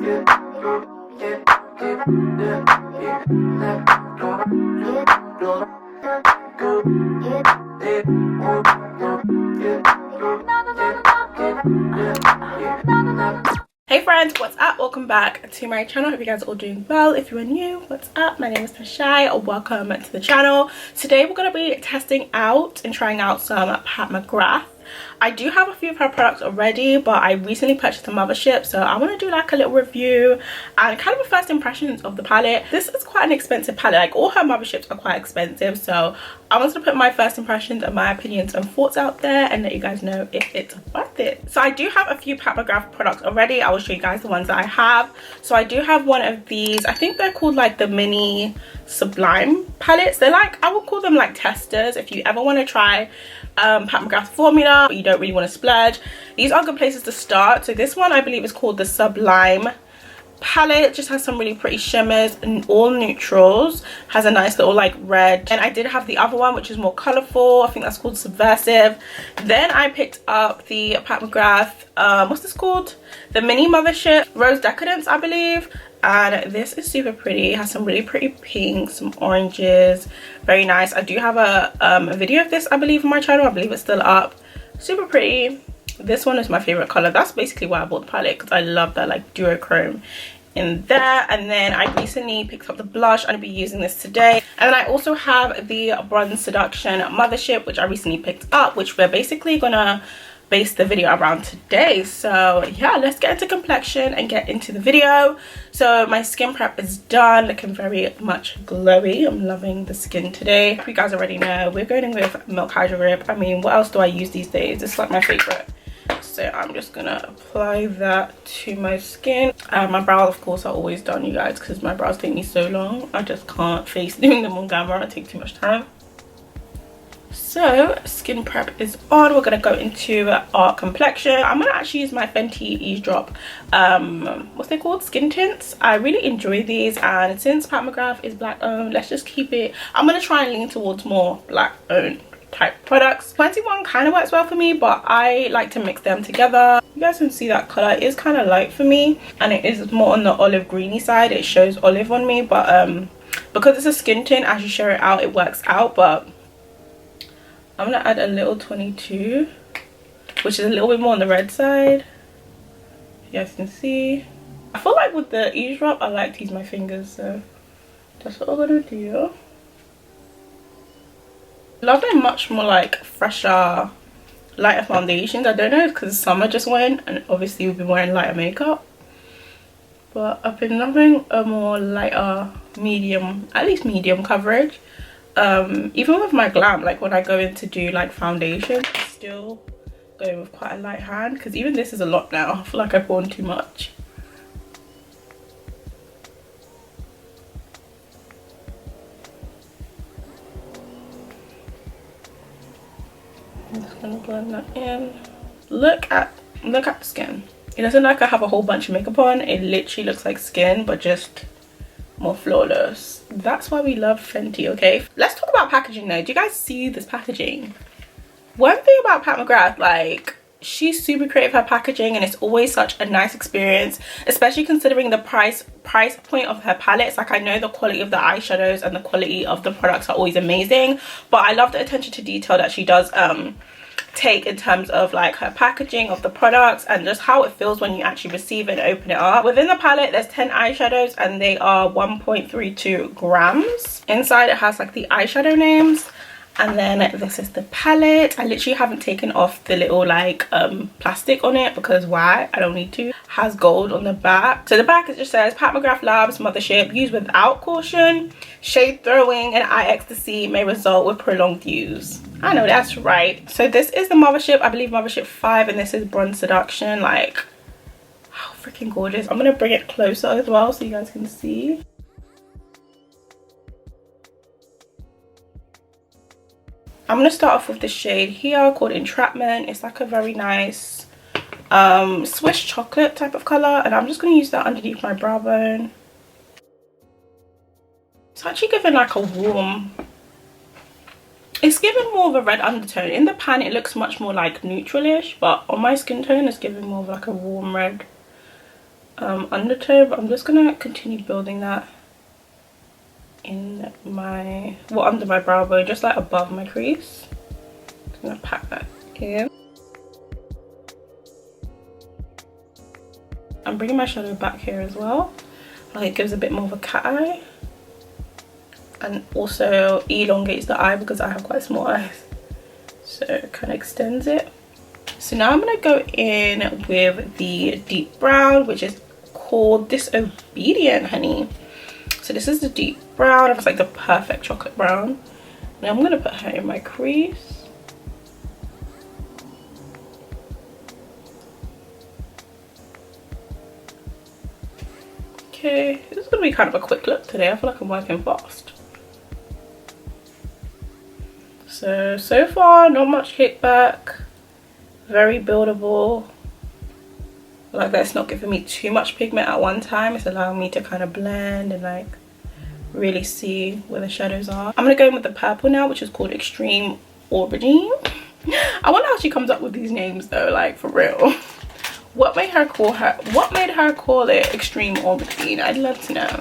Hey friends, what's up? Welcome back to my channel. Hope you guys are all doing well. If you are new, what's up? My name is TheShai. Welcome to the channel. Today we're going to be testing out and trying out some PATMCGRATH. I do have a few of her products already, but I recently purchased the mothership, so I want to do like a little review and kind of a first impressions of the palette. This is quite an expensive palette. Like all her motherships are quite expensive, so I wanted to put my first impressions and my opinions and thoughts out there and let you guys know if it's worth it. So I do have a few PATMCGRATH products already. I will show you guys the ones that I have. So I do have one of these. I think they're called like the mini sublime palettes. They're like, I would call them like testers if you ever want to try PATMCGRATH formula but you don't really want to splurge. These are good places to start. So this one I believe is called the Sublime palette. It just has some really pretty shimmers and all neutrals, has a nice little like red, and I did have the other one which is more colorful. I think that's called Subversive. Then I picked up the PATMCGRATH what's this called, the mini mothership Rose Decadence I believe, and this is super pretty. It has some really pretty pinks, some oranges, very nice. I do have a video of this I believe on my channel. I believe it's still up. Super pretty. This one is my favorite color. That's basically why I bought the palette, because I love that like duochrome in there. And then I recently picked up the blush. I'm gonna be using this today. And then I also have the Bronze Seduction mothership, which I recently picked up, which we're basically gonna base the video around today. So yeah, let's get into complexion and get into the video. So my skin prep is done, looking very much glowy. I'm loving the skin today. You guys already know we're going in with Milk Hydro Grip. I mean, what else do I use these days? It's like my favorite. So I'm just gonna apply that to my skin. My brows of course are always done, you guys, because my brows take me so long. I just can't face doing them on camera. It takes too much time. So skin prep is on. We're gonna go into our complexion. I'm gonna actually use my Fenty Eavesdrop what's they called, skin tints. I really enjoy these, and since PATMCGRATH is black owned, let's just keep it. I'm gonna try and lean towards more black owned type products. 21 kind of works well for me, but I like to mix them together. You guys can see that color is kind of light for me, and it is more on the olive greeny side. It shows olive on me, but because it's a skin tint, as you share it out it works out. But I'm gonna add a little 22, which is a little bit more on the red side. You guys can see. I feel like with the eavesdrop I like to use my fingers, so that's what I'm gonna do. Love them much more like fresher, lighter foundations. I don't know, because summer just went and obviously we've been wearing lighter makeup, but I've been loving a more lighter medium, at least medium coverage. Even with my glam, like when I go in to do like foundation, I'm still going with quite a light hand, because even this is a lot now. I feel like I put on too much. I'm just gonna blend that in. Look at the skin. It doesn't like I have a whole bunch of makeup on. It literally looks like skin, but just more flawless. That's why we love Fenty. Okay, let's talk about packaging though. Do you guys see this packaging? One thing about PATMCGRATH, like, she's super creative with her packaging, and it's always such a nice experience, especially considering the price point of her palettes. Like, I know the quality of the eyeshadows and the quality of the products are always amazing, but I love the attention to detail that she does take in terms of like her packaging of the products and just how it feels when you actually receive it and open it up. Within the palette there's 10 eyeshadows and they are 1.32 grams. Inside it has like the eyeshadow names, and then this is the palette. I literally haven't taken off the little like plastic on it, because why? I don't need to. Has gold on the back. So the back, it just says PATMCGRATH Labs Mothership, used without caution. Shade throwing and eye ecstasy may result with prolonged use. I know that's right. So this is the mothership, I believe mothership 5, and this is Bronze Seduction. Like, how freaking gorgeous. I'm gonna bring it closer as well so you guys can see. I'm going to start off with the shade here called Entrapment. It's like a very nice Swiss chocolate type of color, and I'm just going to use that underneath my brow bone. It's actually giving like a warm, it's giving more of a red undertone. In the pan it looks much more like neutral-ish, but on my skin tone it's giving more of like a warm red undertone, but I'm just gonna continue building that in my, well, under my brow bone, just like above my crease. I'm gonna pack that in. I'm bringing my shadow back here as well, like it gives a bit more of a cat eye, and also elongates the eye because I have quite small eyes, so it kind of extends it. So now I'm going to go in with the deep brown, which is called Disobedient Honey. So this is the deep brown. It's like the perfect chocolate brown. Now I'm going to put her in my crease. Okay, this is going to be kind of a quick look today. I feel like I'm working fast. So far, not much kickback. Very buildable. Like that's not giving me too much pigment at one time. It's allowing me to kind of blend and like really see where the shadows are. I'm going to go in with the purple now, which is called Extreme Aubergine. I wonder how she comes up with these names though, like for real. What made her call it Extreme Aubergine? I'd love to know.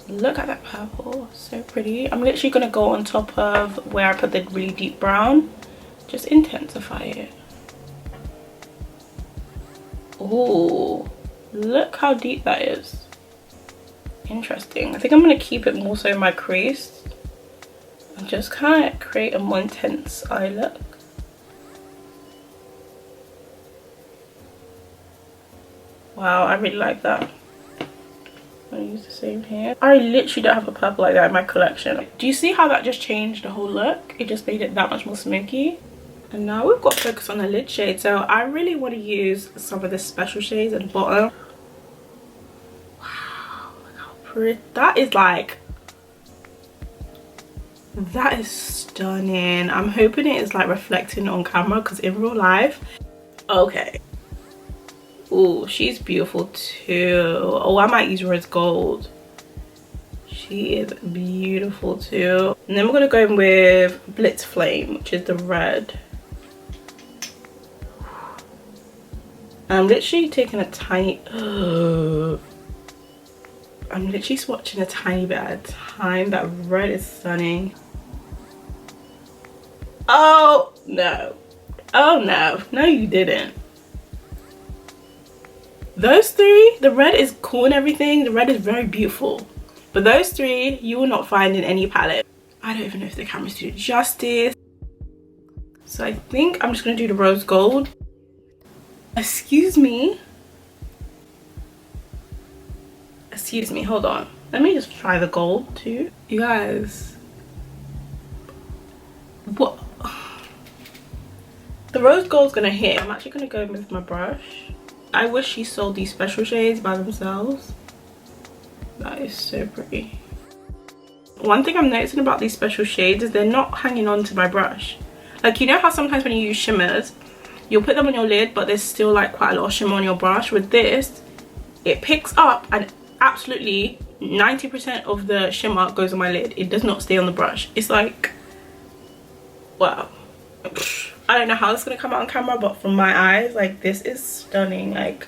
Look at that purple, so pretty. I'm literally gonna go on top of where I put the really deep brown, just intensify it. Oh, look how deep that is. Interesting. I think I'm gonna keep it more so in my crease and just kind of create a more intense eye look. Wow, I really like that. I'm gonna use the same here. I literally don't have a purple like that in my collection. Do you see how that just changed the whole look? It just made it that much more smoky. And now we've got to focus on the lid shade. So I really want to use some of the special shades at the bottom. Wow, look how pretty. That is like, that is stunning. I'm hoping it is like reflecting on camera because in real life, okay. Oh, she's beautiful too. Oh, I might use rose gold. She is beautiful too. And then we're gonna go in with Blitz Flame, which is the red. I'm literally taking a tiny I'm literally swatching a tiny bit at a time. That red is stunning. Oh no. Oh no. No, you didn't. Those three, the red is cool and everything. The red is very beautiful. But those three, you will not find in any palette. I don't even know if the cameras do it justice. So I think I'm just going to do the rose gold. Excuse me. Excuse me, hold on. Let me just try the gold too. You guys. What? The rose gold's going to hit. I'm actually going to go in with my brush. I wish she sold these special shades by themselves. That is so pretty. One thing I'm noticing about these special shades is they're not hanging on to my brush. Like, you know how sometimes when you use shimmers, you'll put them on your lid, but there's still like quite a lot of shimmer on your brush. With this, it picks up and absolutely 90% of the shimmer goes on my lid. It does not stay on the brush. It's like, wow. I don't know how it's gonna come out on camera, but from my eyes, like, this is stunning. Like,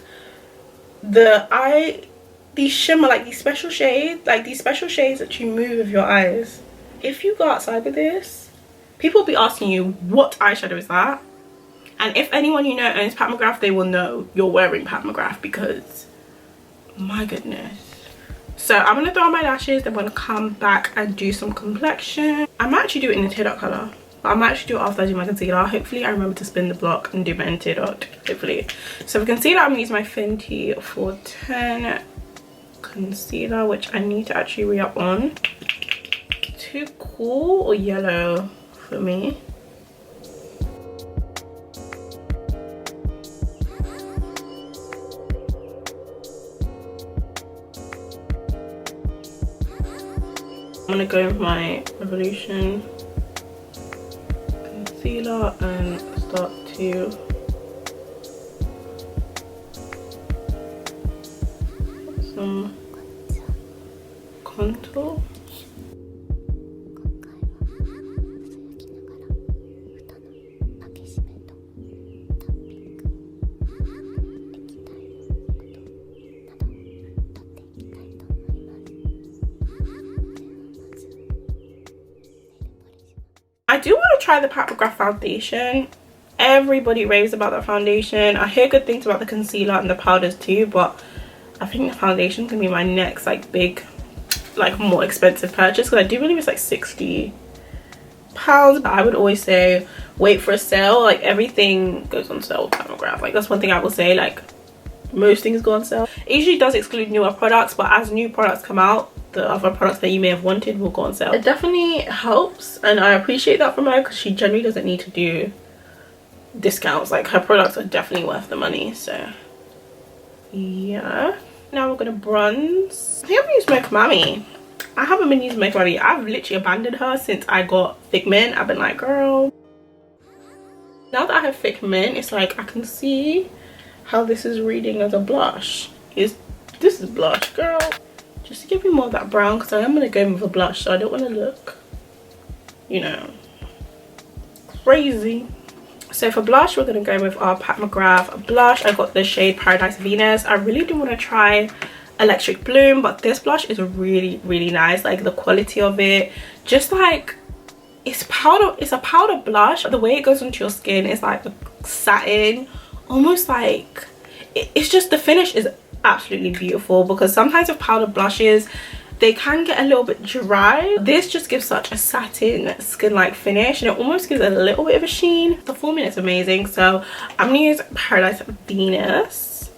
these shimmer, like these special shades, that you move with your eyes. If you go outside with this, people will be asking you, what eyeshadow is that? And if anyone you know owns PATMCGRATH, they will know you're wearing PATMCGRATH, because my goodness. So I'm gonna throw on my lashes. I'm gonna come back and do some complexion. I might actually do it in the tear duct color. But I might actually do it after I do my concealer. Hopefully I remember to spin the block and do my tear duct, hopefully. So for concealer, I'm going to use my Fenty 410 concealer, which I need to actually re-up on. Too cool or yellow for me. I'm going to go with my Revolution concealer and start to put some contour. I do want to try the PATMCGRATH foundation. Everybody raves about that foundation. I hear good things about the concealer and the powders too, but I think the foundation can be my next like big, like more expensive purchase, because I do believe it's like £60. I would always say wait for a sale. Like everything goes on sale with PATMCGRATH. Like that's one thing I will say, like most things go on sale. It usually does exclude newer products, but as new products come out, the other products that you may have wanted will go on sale. It definitely helps, and I appreciate that from her, because she generally doesn't need to do discounts. Like her products are definitely worth the money. So yeah, now we're gonna bronze. I think I'm gonna use Mocha Mami. I haven't been using Mocha Mami. I've literally abandoned her since I got thick mint. I've been like, girl, now that I have thick mint, it's like I can see how this is reading as a blush. This is blush, girl. Just to give me more of that brown, because I am going to go in with a blush, so I don't want to look, you know, crazy. So for blush, we're going to go with our PATMCGRATH blush. I got the shade Paradise Venus. I really do want to try Electric Bloom, but this blush is really, really nice. Like the quality of it, just like, it's powder. It's a powder blush. The way it goes onto your skin is like satin, almost like, it's just, the finish is absolutely beautiful, because sometimes with powder blushes they can get a little bit dry. This just gives such a satin skin like finish, and it almost gives a little bit of a sheen. The formula is amazing. So I'm gonna use Paradise Venus,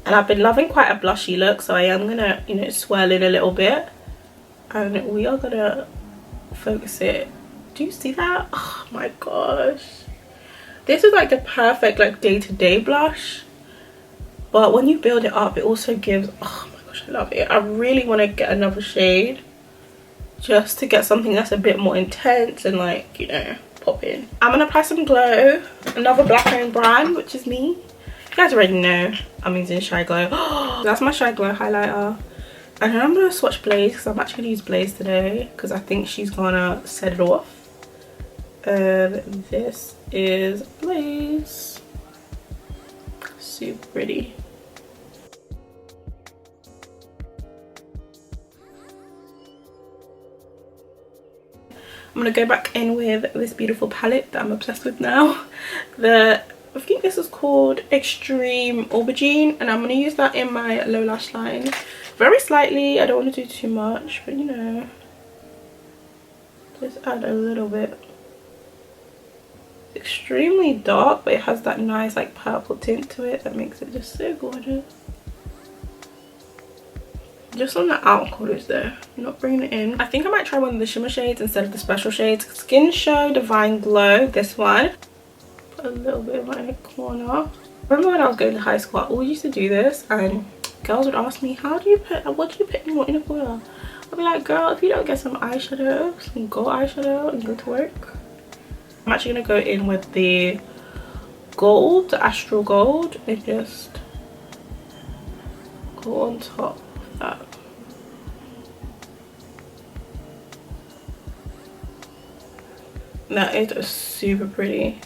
and I've been loving quite a blushy look, so I am gonna, you know, swirl in a little bit, and we are gonna focus it. Do you see that? Oh my gosh, this is like the perfect like day-to-day blush, but when you build it up, it also gives, oh my gosh, I love it. I really want to get another shade just to get something that's a bit more intense and like, you know, pop in. I'm gonna apply some glow, another black owned brand, which is me. You guys already know I'm using SHAIGIRL. That's my SHAIGIRL highlighter, and then I'm gonna swatch Blaze, because I'm actually gonna use Blaze today, because I think she's gonna set it off. This is Blaze. Super pretty. I'm gonna go back in with this beautiful palette that I'm obsessed with now. I think this is called Extreme Aubergine, and I'm gonna use that in my low lash line very slightly. I don't want to do too much, but you know, just add a little bit. Extremely dark, but it has that nice like purple tint to it that makes it just so gorgeous. Just on the outer corners there, not bringing it in. I think I might try one of the shimmer shades instead of the special shades. Skin Show Divine Glow, this one. Put a little bit in my corner. Remember when I was going to high school, I always used to do this, and girls would ask me, what do you put in your inner corner? I'd be like, girl, if you don't get some eyeshadow, some gold eyeshadow, and go to work. I'm actually going to go in with the gold, the Astral Gold, and just go on top of that. That is super pretty,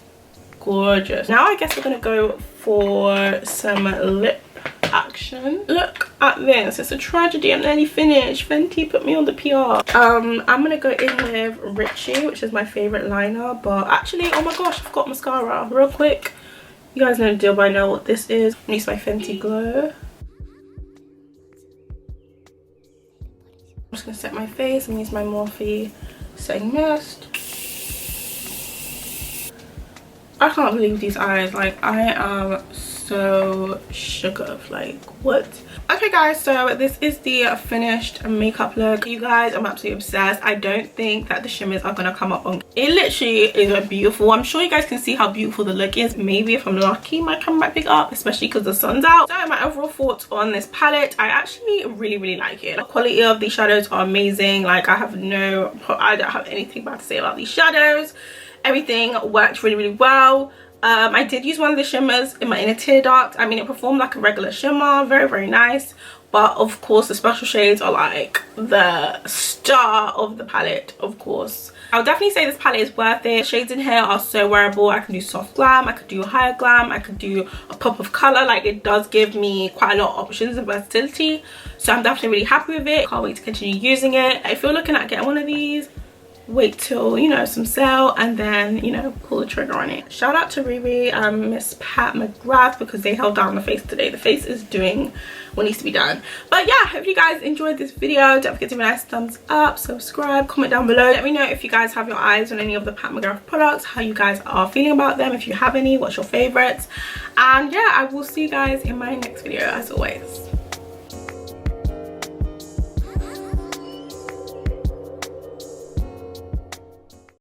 gorgeous. Now I guess we're going to go for some lip action. Look at this, it's a tragedy. I'm nearly finished. Fenty put me on the PR. I'm gonna go in with Richie, which is my favorite liner, but actually, oh my gosh, I've got mascara. Real quick, you guys know the deal by now what this is. I'm gonna use my Fenty Glow. I'm just gonna set my face. I'm gonna use my Morphe setting mist. I can't believe these eyes. Like, I am so shook up. Like, what? Okay guys, so this is the finished makeup look. You guys, I'm absolutely obsessed. I don't think that the shimmers are gonna come up on. It literally is beautiful. I'm sure you guys can see how beautiful the look is. Maybe if I'm lucky, my camera might pick up, especially because the sun's out. So my overall thoughts on this palette, I actually really like it. The quality of these shadows are amazing. Like, I don't have anything bad to say about these shadows. Everything worked really well. I did use one of the shimmers in my inner tear duct. I mean, it performed like a regular shimmer, very nice, but of course the special shades are like the star of the palette. Of course, I would definitely say this palette is worth it. Shades in here are so wearable. I can do soft glam, I could do higher glam, I could do a pop of color. Like, it does give me quite a lot of options and versatility, so I'm definitely really happy with it. Can't wait to continue using it. If you're looking at getting one of these, wait till, you know, some sale and then, you know, pull the trigger on it. Shout out to Riri and Miss Pat McGrath because they held down the face today. The face is doing what needs to be done. But yeah, hope you guys enjoyed this video. Don't forget to give me a nice thumbs up, subscribe, comment down below. Let me know if you guys have your eyes on any of the Pat McGrath products, how you guys are feeling about them, if you have any, what's your favorites. And yeah, I will see you guys in my next video as always.